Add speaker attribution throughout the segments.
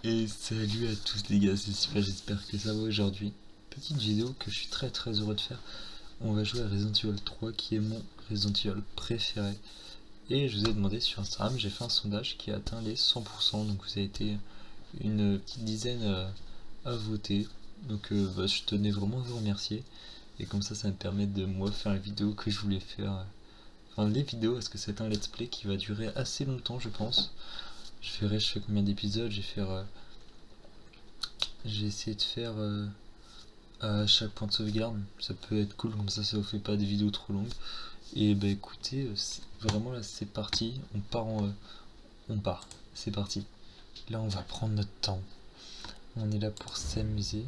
Speaker 1: Et salut à tous les gars, c'est super, j'espère que ça va aujourd'hui. Petite vidéo que je suis très heureux de faire. On va jouer à Resident Evil 3 qui est mon Resident Evil préféré. Et je vous ai demandé sur Instagram, j'ai fait un sondage qui a atteint les 100%, donc vous avez été une petite dizaine à voter. Donc je tenais vraiment à vous remercier. Et comme ça me permet de moi faire la vidéo que je voulais faire. Enfin les vidéos, parce que c'est un let's play qui va durer assez longtemps je pense. Je fais combien d'épisodes? J'ai essayé de faire à chaque point de sauvegarde. Ça peut être cool, comme ça vous fait pas des vidéos trop longues. Et bah écoutez, vraiment là c'est parti. On part. C'est parti. Là on va prendre notre temps. On est là pour s'amuser.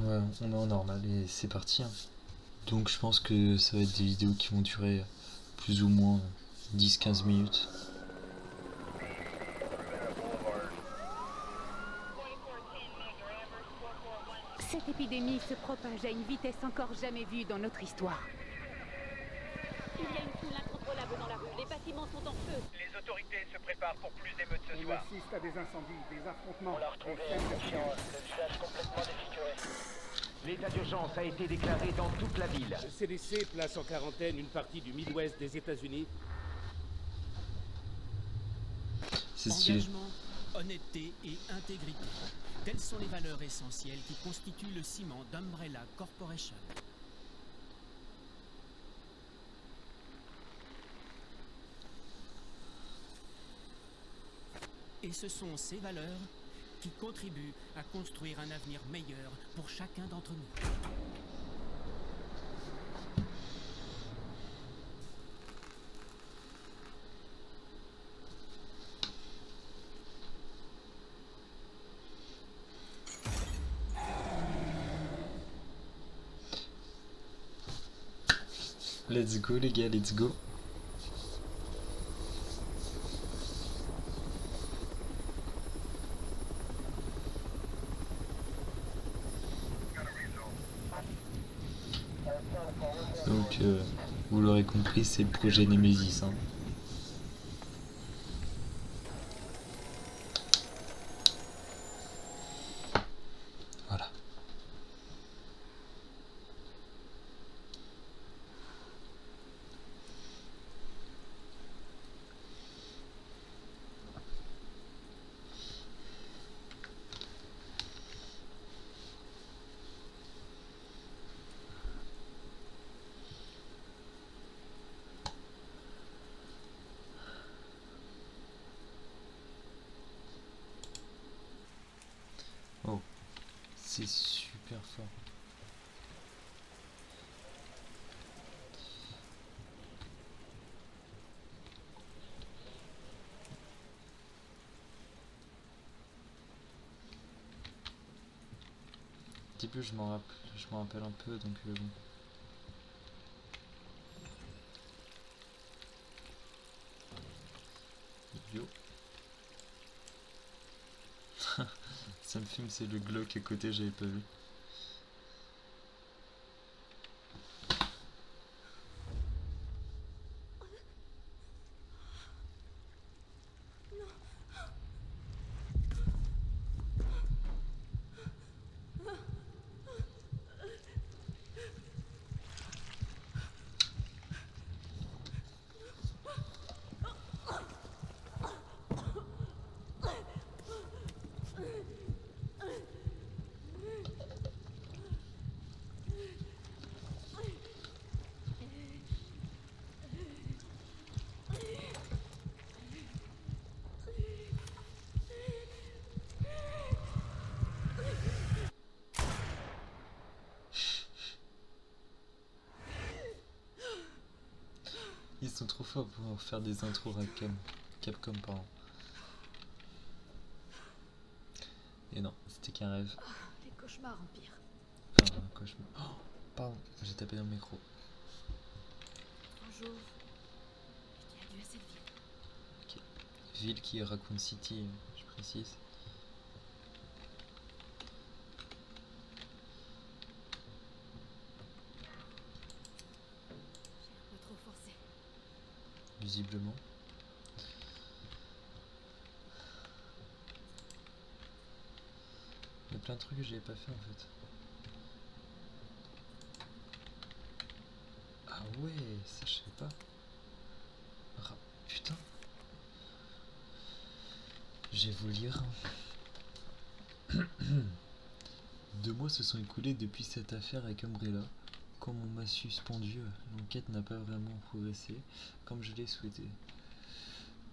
Speaker 1: Ouais, on est en normal et c'est parti, hein. Donc je pense que ça va être des vidéos qui vont durer plus ou moins 10-15 minutes.
Speaker 2: Cette épidémie se propage à une vitesse encore jamais vue dans notre histoire.
Speaker 3: Il y a une foule incontrôlable dans la rue. Les bâtiments sont en feu.
Speaker 4: Les autorités se préparent pour plus d'émeutes ce
Speaker 5: On
Speaker 4: soir.
Speaker 5: assiste à des incendies, des affrontements.
Speaker 6: On l'a retrouvé
Speaker 5: des scènes de
Speaker 6: inconscient,
Speaker 5: violence.
Speaker 6: le visage complètement défiguré.
Speaker 7: L'état d'urgence a été déclaré dans toute la ville.
Speaker 8: Le CDC place en quarantaine une partie du Midwest des États-Unis.
Speaker 1: C'est stylé.
Speaker 9: Engagement, honnêteté et intégrité. Telles sont les valeurs essentielles qui constituent le ciment d'Umbrella Corporation. Et ce sont ces valeurs qui contribuent à construire un avenir meilleur pour chacun d'entre nous.
Speaker 1: Let's go les gars, let's go. Donc vous l'aurez compris, c'est le projet Nemesis, hein. Voilà. Oh, c'est super fort. Un petit peu, je m'en rappelle un peu, donc bon. Yo. Ça me fume, c'est le Glock à côté, j'avais pas vu. Ils sont trop forts pour faire des intros Capcom, pardon. Et non, c'était qu'un rêve.
Speaker 3: Les cauchemars empirent.
Speaker 1: Enfin, un cauchemar. Oh, pardon, j'ai tapé dans le micro.
Speaker 3: Un jour, j'étais adieu à cette ville.
Speaker 1: Ok. Ville qui est Raccoon City, je précise.
Speaker 3: J'ai un peu trop forcé.
Speaker 1: Visiblement. plein de trucs que j'avais pas fait en fait. Ah ouais, ça je sais pas. Putain. Je vais vous lire. 2 mois se sont écoulés depuis cette affaire avec Umbrella. Comme on m'a suspendu, l'enquête n'a pas vraiment progressé comme je l'ai souhaité.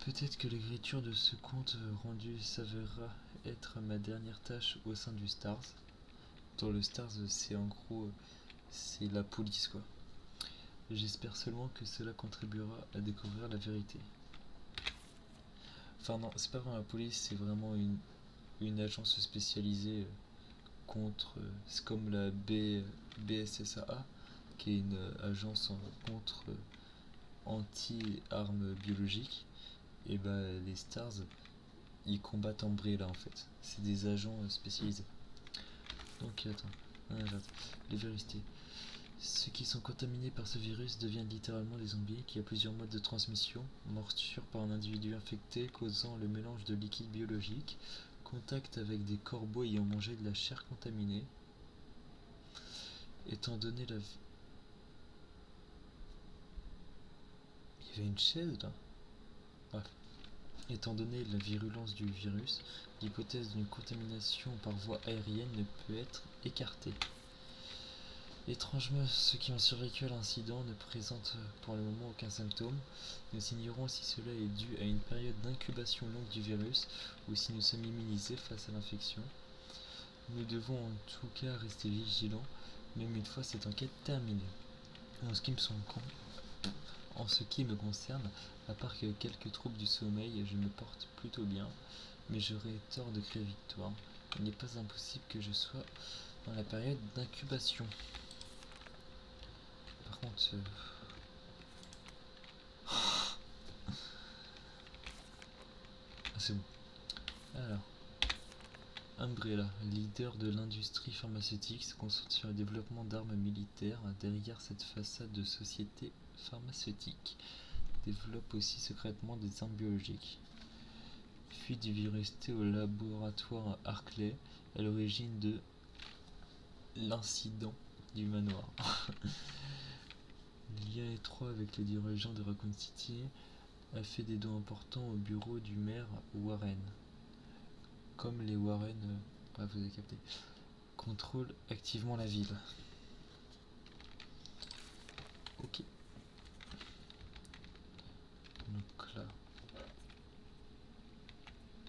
Speaker 1: Peut-être que l'écriture de ce compte rendu s'avérera être ma dernière tâche au sein du Stars. Dans le Stars, c'est en gros, c'est la police quoi. J'espère seulement que cela contribuera à découvrir la vérité. Enfin non, c'est pas vraiment la police, c'est vraiment une agence spécialisée contre... c'est comme la BSSAA, qui est une agence contre anti-armes biologiques. Et bah les Stars, ils combattent Umbrella en fait. C'est des agents spécialisés. Donc attends, les vérités. Ceux qui sont contaminés par ce virus deviennent littéralement des zombies qui a plusieurs modes de transmission, morsure par un individu infecté causant le mélange de liquide biologique, contact avec des corbeaux ayant mangé de la chair contaminée. Étant donné la... Il y avait une chaise là. Bref. Étant donné la virulence du virus, l'hypothèse d'une contamination par voie aérienne ne peut être écartée. Étrangement, ceux qui ont survécu à l'incident ne présentent pour le moment aucun symptôme. Nous ignorons si cela est dû à une période d'incubation longue du virus ou si nous sommes immunisés face à l'infection. Nous devons en tout cas rester vigilants, même une fois cette enquête terminée. En ce qui me concerne, à part que quelques troubles du sommeil, je me porte plutôt bien, mais j'aurais tort de crier victoire. Il n'est pas impossible que je sois dans la période d'incubation. Par contre... Ah, c'est bon. Alors... Umbrella, leader de l'industrie pharmaceutique, se concentre sur le développement d'armes militaires derrière cette façade de société pharmaceutique. Développe aussi secrètement des armes biologiques. Fuite du virus T au laboratoire Harkley, à l'origine de l'incident du manoir. Lien étroit avec les dirigeants de Raccoon City, a fait des dons importants au bureau du maire Warren. Comme les Warren, vous avez capté, contrôlent activement la ville. Ok. Donc là,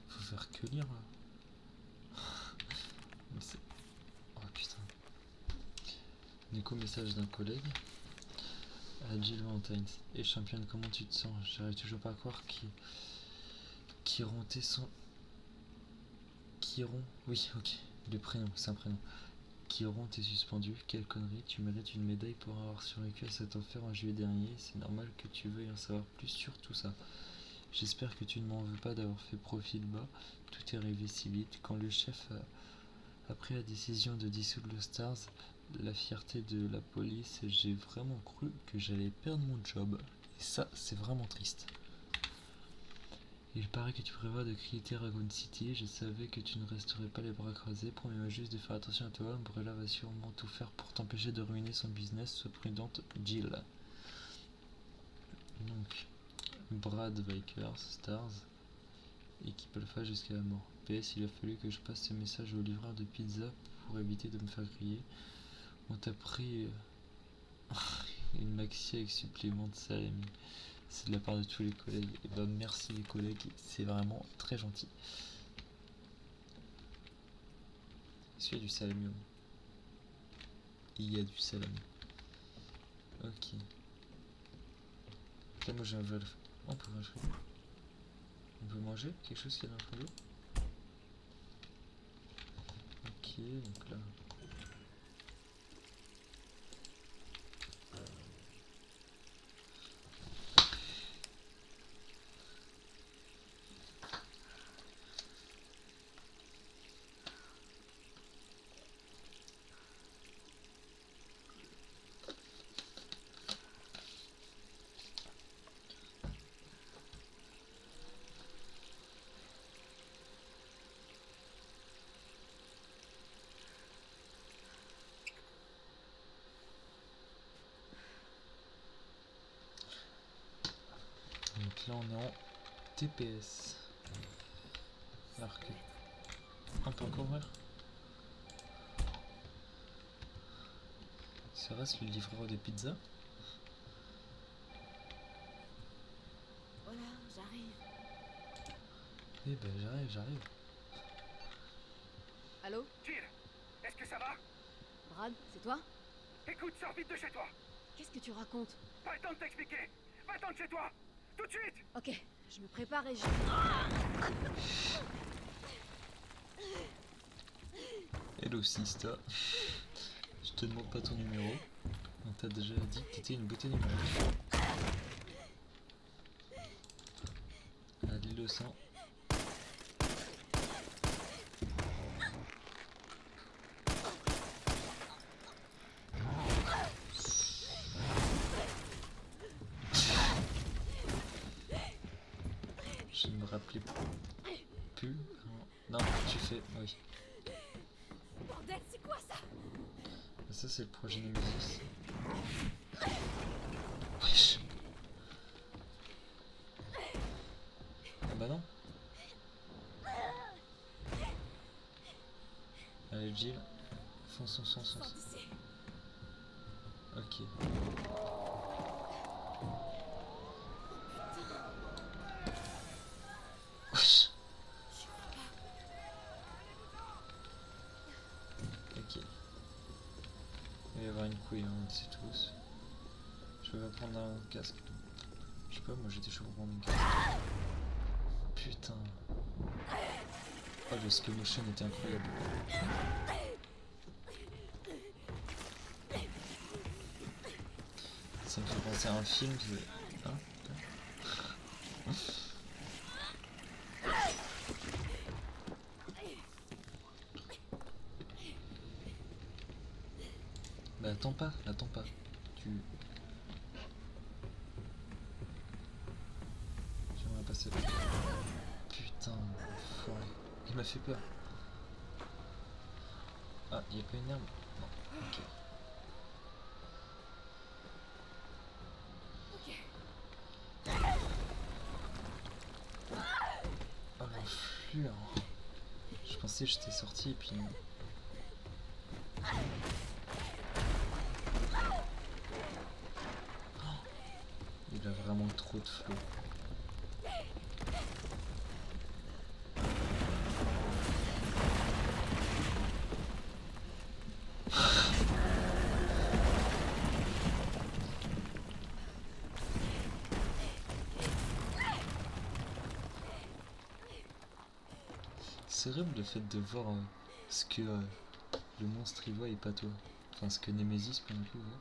Speaker 1: faut faire que lire là. Mais c'est... Oh putain. Nico, message d'un collègue. À Jill Valentine. Et championne, comment tu te sens? J'arrive toujours pas à croire Chiron t'es son... Chiron, oui, ok, le prénom, c'est un prénom. Chiron, t'es suspendu, quelle connerie, tu mérites une médaille pour avoir survécu à cet enfer en juillet dernier, c'est normal que tu veuilles en savoir plus sur tout ça. J'espère que tu ne m'en veux pas d'avoir fait profil bas, tout est arrivé si vite. Quand le chef a pris la décision de dissoudre le Stars, la fierté de la police, j'ai vraiment cru que j'allais perdre mon job. Et ça, c'est vraiment triste. Il paraît que tu prévois de quitter Raccoon City, je savais que tu ne resterais pas les bras croisés, promets-moi juste de faire attention à toi, Umbrella va sûrement tout faire pour t'empêcher de ruiner son business, sois prudente, Jill. Donc, Brad Vickers, Stars, équipe Alpha jusqu'à la mort. PS, il a fallu que je passe ce message au livreur de pizza pour éviter de me faire griller. On t'a pris une maxi avec supplément de salami. C'est de la part de tous les collègues. Et bah merci les collègues, c'est vraiment très gentil. Est-ce qu'il y a du salami? Il y a du salami. Ok. Là moi j'ai un vol. On peut manger. On peut manger quelque chose qui est dans le frigo? Ok, donc là. Donc là on est en TPS. Alors que... On peut encore ouvrir. Serait-ce le livreur de pizza?
Speaker 10: Voilà, j'arrive.
Speaker 1: Eh ben j'arrive.
Speaker 10: Allô?
Speaker 4: Jill, est-ce que ça va?
Speaker 10: Brad, c'est toi?
Speaker 4: Écoute, sors vite de chez toi.
Speaker 10: Qu'est-ce que tu racontes?
Speaker 4: Pas le temps de t'expliquer. Va-t'en de chez toi. Tout de suite.
Speaker 10: Ok, je me prépare et je...
Speaker 1: Hello Sista. Je te demande pas ton numéro. On t'a déjà dit que t'étais une beauté numérique. Allez le sang. Je ne me rappelais plus. Non, tu fais. Oui.
Speaker 10: Bordel, c'est quoi ça?
Speaker 1: Ça c'est le projet Nemesis. Wesh. Ah bah non. Allez Jill. Fonce. Ok. Wesh. Ok. Il va y avoir une couille, on le sait tous. Je vais pas prendre un casque. Je sais pas, moi j'étais chaud pour prendre une casque. Putain. Oh, le slow motion était incroyable. Ça me fait penser à un film qui... Hein? Mais attends pas. Tu... J'aimerais passer. Putain, enfoiré. Il m'a fait peur. Ah, il y a pas une herbe? Non, ok. Oh l'enflure. Je pensais que j'étais sorti et puis... Il a vraiment trop de flow. C'est horrible le fait de voir ce que le monstre il voit et pas toi. Enfin ce que Nemesis pour le coup voit.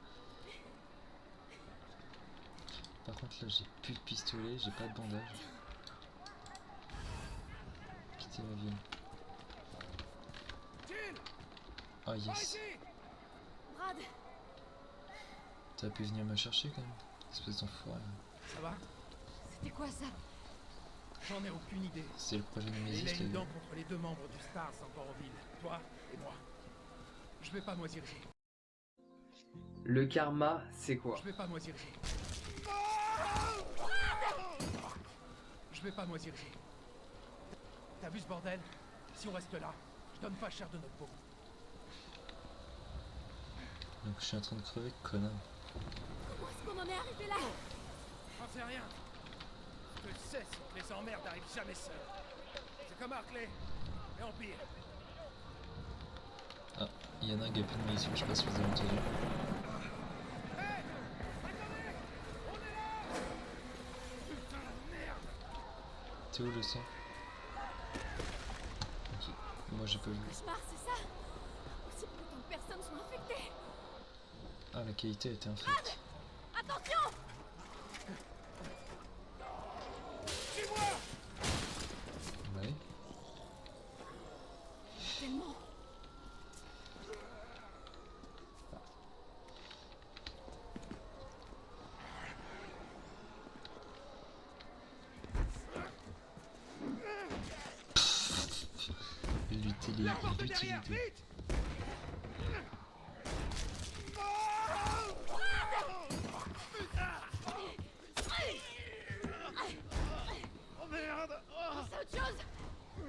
Speaker 1: Par contre là j'ai plus de pistolet, j'ai pas de bandage. Quitter la ville. Ah yes.
Speaker 10: Brad!
Speaker 1: T'as pu venir me chercher quand même, espèce d'enfoiré.
Speaker 5: Ça va?
Speaker 10: C'était quoi ça?
Speaker 5: J'en ai aucune idée.
Speaker 1: C'est le projet
Speaker 5: Il a
Speaker 1: Nemesis
Speaker 5: une
Speaker 1: là.
Speaker 5: dent contre les deux membres du Stars encore en ville. Toi et moi. Je vais pas moisir ici.
Speaker 11: Le karma, c'est quoi?
Speaker 5: Je vais pas moisir ici. Je vais pas moisir ici. T'as vu ce bordel? Si on reste là, je donne pas cher de notre peau.
Speaker 1: Donc je suis en train de crever, connard.
Speaker 10: Comment est-ce qu'on en est arrivé là?
Speaker 5: J'en sais rien. Ce que je sais, c'est que les emmerdes n'arrivent jamais seuls. C'est comme Hartley et Empire.
Speaker 1: Ah, il y en a un qui a plus de munitions, je sais pas si vous avez entendu.
Speaker 5: Hey! Attendez! On est là! Putain de merde!
Speaker 1: T'es où le sang? Ok, moi j'ai pas vu.
Speaker 10: Cauchemar, c'est ça? Impossible que tant de personnes soient infectées!
Speaker 1: Ah, la qualité a été infecte.
Speaker 10: Attention!
Speaker 5: Suis-moi!
Speaker 1: Ouais.
Speaker 10: Tellement!
Speaker 5: La porte derrière,
Speaker 1: L'utilité.
Speaker 5: vite!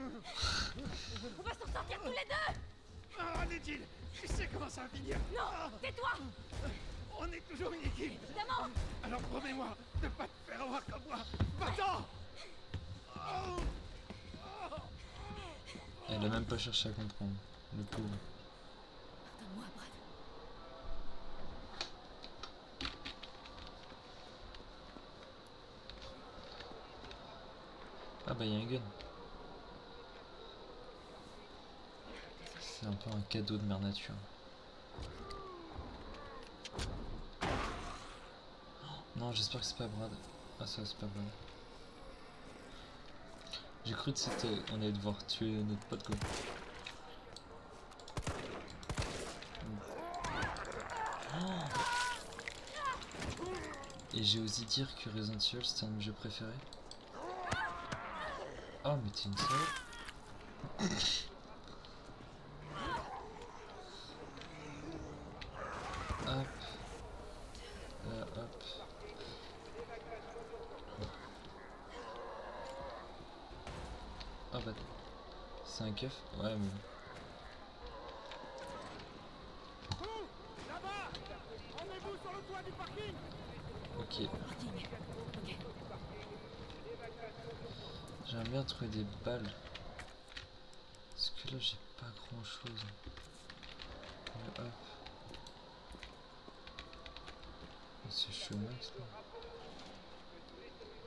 Speaker 10: On va s'en sortir tous les deux.
Speaker 5: Ah, Nedil, tu sais comment ça va finir.
Speaker 10: Non, tais-toi.
Speaker 5: On est toujours une équipe.
Speaker 10: Évidemment.
Speaker 5: Alors promets-moi de pas te faire avoir comme moi. Va-t'en.
Speaker 1: Elle a même pas cherché à comprendre, le pauvre.
Speaker 10: Pardonne-moi, Brad.
Speaker 1: Ah bah y'a un gun. C'est un peu un cadeau de mère nature. Non, j'espère que c'est pas Brad. Ah ça c'est pas Brad. J'ai cru que c'était... on allait devoir tuer notre pote quoi. Et j'ai osé dire que Resident Evil c'était un de mes jeux préférés. Oh mais t'es une salope. Hop. Hop. Ah bah c'est un keuf. Ouais mais...
Speaker 5: Là-bas. Rendez-vous sur le toit du parking.
Speaker 1: Ok. J'aimerais bien trouver des balles. Parce que là j'ai pas grand chose. Hop. C'est chaud max là.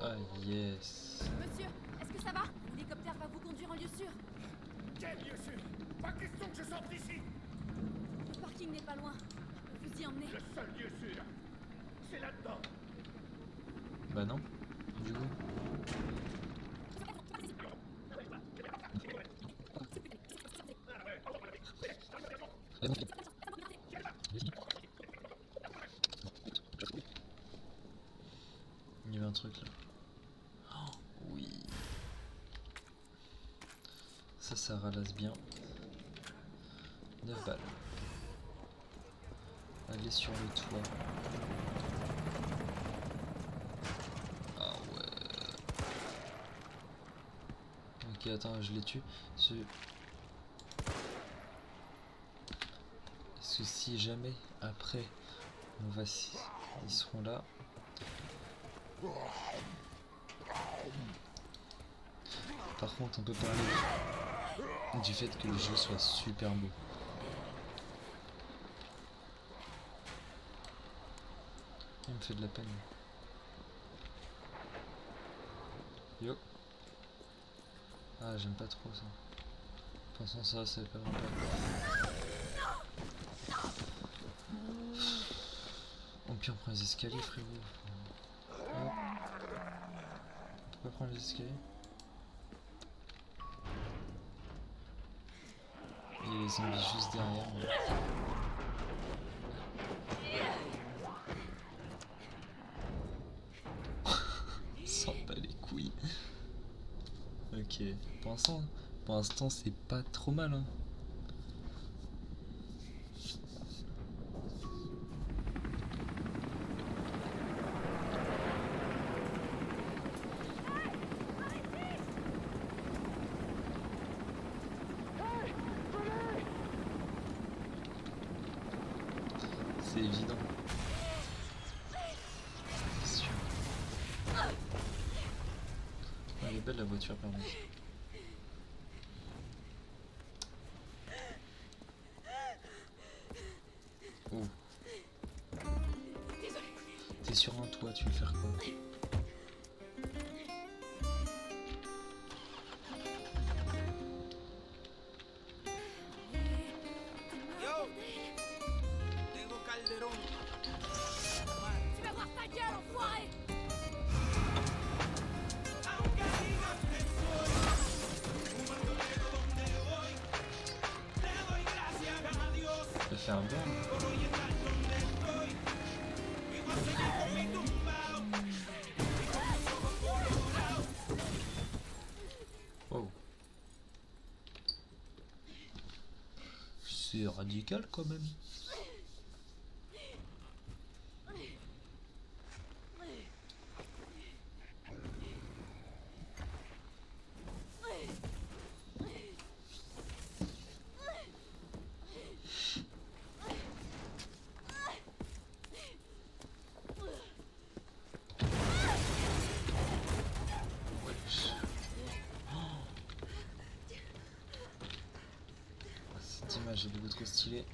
Speaker 1: Ah yes.
Speaker 10: Monsieur, est-ce que ça va? L'hélicoptère va vous conduire en lieu sûr.
Speaker 5: Quel lieu sûr? Pas question que je sorte d'ici.
Speaker 10: Le parking n'est pas loin. Je peux vous y emmener.
Speaker 5: Le seul lieu sûr, c'est là-dedans.
Speaker 1: Bah non. Du coup. Il y avait un truc là. Oh, oui. Ça ralasse bien. 9 balles. Aller sur le toit. Ah ouais. Ok, attends, je les tue. Parce que si jamais après on va ils seront là. Par contre on peut parler du fait que le jeu soit super beau. Il me fait de la peine. Yo. Ah j'aime pas trop ça. Pensons ça, c'est pas vraiment pas. Au pire on prend les escaliers frérot. Hop. On peut pas prendre les escaliers. Il y a les zombies juste derrière. Il s'en bat les couilles. Ok, pour l'instant c'est pas trop mal hein. C'est évident. C'est sûr. Oh, elle est belle la voiture par contre. Oh. T'es sur un toit, tu veux faire quoi?
Speaker 10: Tu vas voir ta gueule, enfoiré.
Speaker 1: Elle fait un burn. Oh. C'est radical quand même. j'ai beaucoup trop stylé.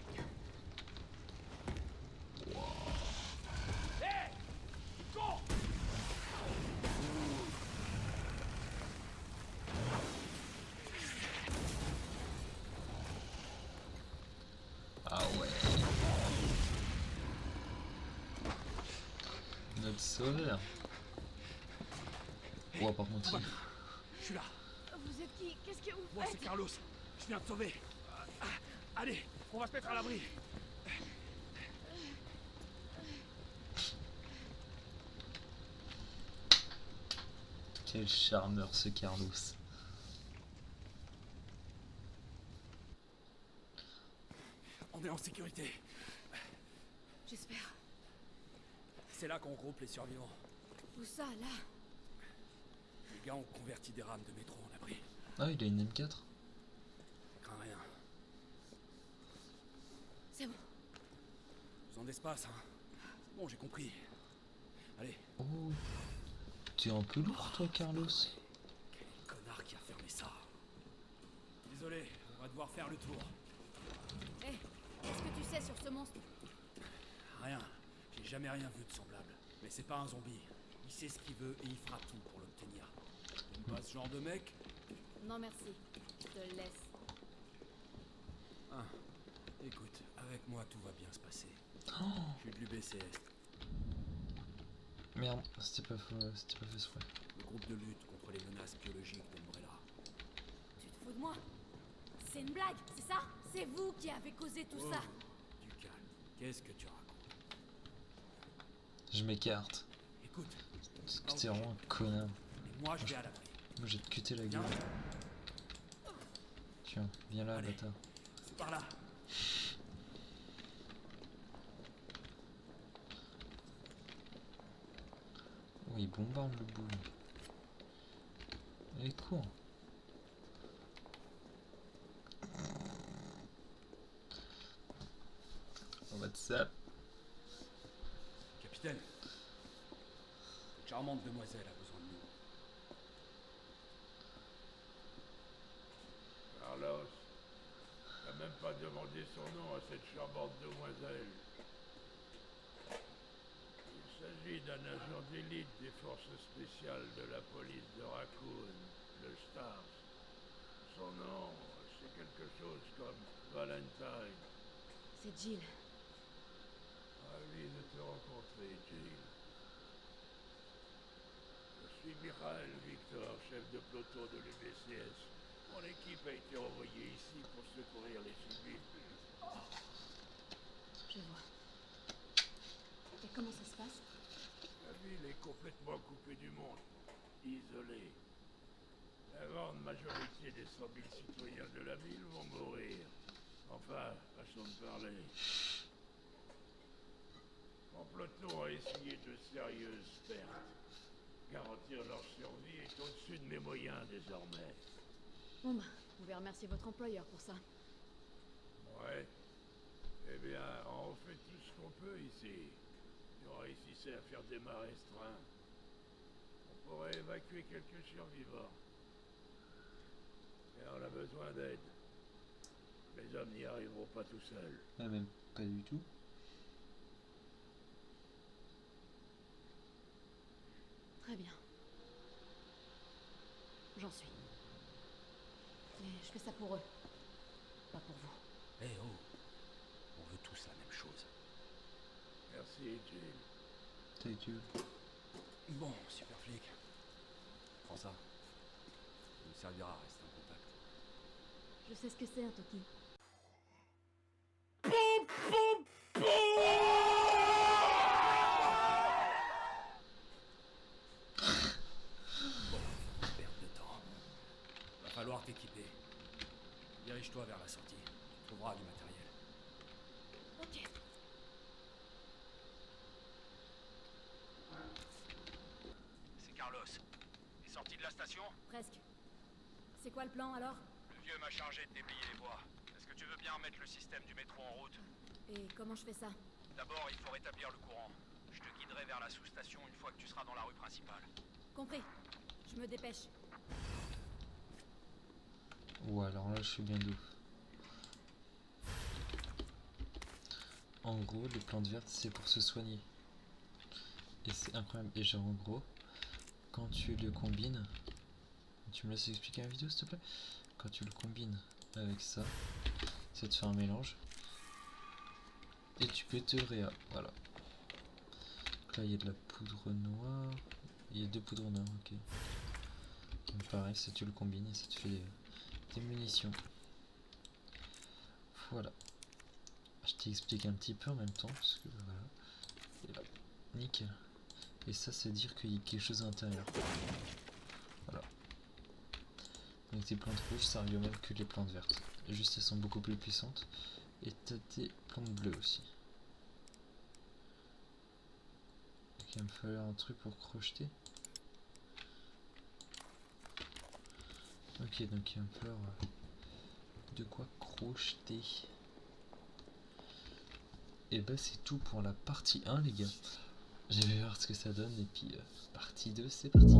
Speaker 1: Ah ouais. Notre sauveur. Oh par contre.
Speaker 5: Je suis là.
Speaker 10: Vous êtes qui? Qu'est-ce que vous
Speaker 5: Moi, c'est
Speaker 10: faites?
Speaker 5: Carlos. Je viens de sauver. Allez, on va se mettre à l'abri.
Speaker 1: Quel charmeur ce Carlos.
Speaker 5: On est en sécurité.
Speaker 10: J'espère.
Speaker 5: C'est là qu'on regroupe les survivants.
Speaker 10: Où ça, là?
Speaker 5: Les gars ont converti des rames de métro en abri.
Speaker 1: Ah, il a une M4.
Speaker 5: Je crains rien.
Speaker 10: C'est bon.
Speaker 5: Besoin d'espace, hein. Bon, j'ai compris. Allez.
Speaker 1: Oh. T'es un peu lourd toi Carlos.
Speaker 5: Quel connard qui a fermé ça. Désolé, on va devoir faire le tour.
Speaker 10: Hé, qu'est-ce que tu sais sur ce monstre?
Speaker 5: Rien. J'ai jamais rien vu de semblable. Mais c'est pas un zombie. Il sait ce qu'il veut et il fera tout pour l'obtenir. T'aimes pas ce genre de mec?
Speaker 10: Non merci, je te laisse.
Speaker 5: Ah. Écoute, avec moi tout va bien se passer.
Speaker 1: Oh.
Speaker 5: Je suis de l'UBCS.
Speaker 1: Merde, c'était pas fait exprès.
Speaker 5: Le groupe de lutte contre les menaces biologiques d'Umbrella.
Speaker 10: Tu te fous de moi? C'est une blague, c'est ça? C'est vous qui avez causé tout ça?
Speaker 5: Du calme. Qu'est-ce que tu racontes?
Speaker 1: Je m'écarte.
Speaker 5: Écoute.
Speaker 1: Parce que t'es vraiment un connard.
Speaker 5: Et moi je vais à l'abri.
Speaker 1: Moi j'ai te cuté la gueule. Tiens, viens là,
Speaker 5: Allez.
Speaker 1: bâtard.
Speaker 5: C'est par là.
Speaker 1: Oh, il bombarde le bout. Il est court. WhatsApp.
Speaker 5: Capitaine. Cette charmante demoiselle a besoin de nous.
Speaker 12: Carlos, t'as même pas demandé son nom à cette charmante demoiselle. Il s'agit d'un agent d'élite des forces spéciales de la police de Raccoon, le Stars. Son nom, c'est quelque chose comme Valentine.
Speaker 10: C'est Jill.
Speaker 12: Ravi de te rencontrer, Jill. Je suis Mikhail Victor, chef de peloton de l'UBCS. Mon équipe a été envoyée ici pour secourir les civils.
Speaker 10: Je vois. Et comment ça se passe?
Speaker 12: La ville est complètement coupée du monde, isolée. La grande majorité des 100 000 citoyens de la ville vont mourir. Enfin, façon de parler. Mon peloton a essuyé de sérieuses pertes. Garantir leur survie est au-dessus de mes moyens désormais.
Speaker 10: Bon bah, vous pouvez remercier votre employeur pour ça.
Speaker 12: Ouais. Eh bien, on fait tout ce qu'on peut ici. Si on réussissait à faire démarrer ce train, on pourrait évacuer quelques survivants. Et on a besoin d'aide. Les hommes n'y arriveront pas tout seuls.
Speaker 1: Ah, même pas du tout.
Speaker 10: Très bien. J'en suis. Mais je fais ça pour eux. Pas pour vous.
Speaker 5: Eh oh. On veut tous la même chose.
Speaker 12: Merci, Jill.
Speaker 1: Ta gueule.
Speaker 5: Bon, super flic. Prends ça. Ça nous servira à rester en contact.
Speaker 10: Je sais ce que c'est un Toki.
Speaker 5: Perte de temps. Va falloir t'équiper. Dirige-toi vers la sortie. Tu trouveras du matériel.
Speaker 10: Ok.
Speaker 13: C'est Carlos. Est sorti de la station?
Speaker 10: Presque. C'est quoi le plan alors?
Speaker 13: Le vieux m'a chargé de déblayer les voies. Est-ce que tu veux bien remettre le système du métro en route?
Speaker 10: Et comment je fais ça?
Speaker 13: D'abord, il faut rétablir le courant. Je te guiderai vers la sous-station une fois que tu seras dans la rue principale.
Speaker 10: Compris. Je me dépêche.
Speaker 1: Ou alors là, je suis bien doux. En gros, les plantes vertes, c'est pour se soigner. Et c'est incroyable. Et genre, en gros, quand tu le combines... Tu me laisses expliquer la vidéo, s'il te plaît? Quand tu le combines avec ça, ça te fait un mélange. Et tu peux te réa. Voilà. Donc là, il y a de la poudre noire. Il y a 2 poudres noires, ok. Donc pareil, ça tu le combines et ça te fait des munitions. Voilà. Je t'explique un petit peu en même temps, parce que voilà. Et là, nickel. Et ça, c'est dire qu'il y a quelque chose à l'intérieur. Voilà. Donc tes plantes rouges, ça arrive au même que les plantes vertes. Juste, elles sont beaucoup plus puissantes. Et t'as des plantes bleues aussi. Donc il va me falloir un truc pour crocheter. Ok, donc il va me falloir de quoi crocheter. Et bah c'est tout pour la partie 1 les gars. Je vais voir ce que ça donne et puis partie 2 c'est parti.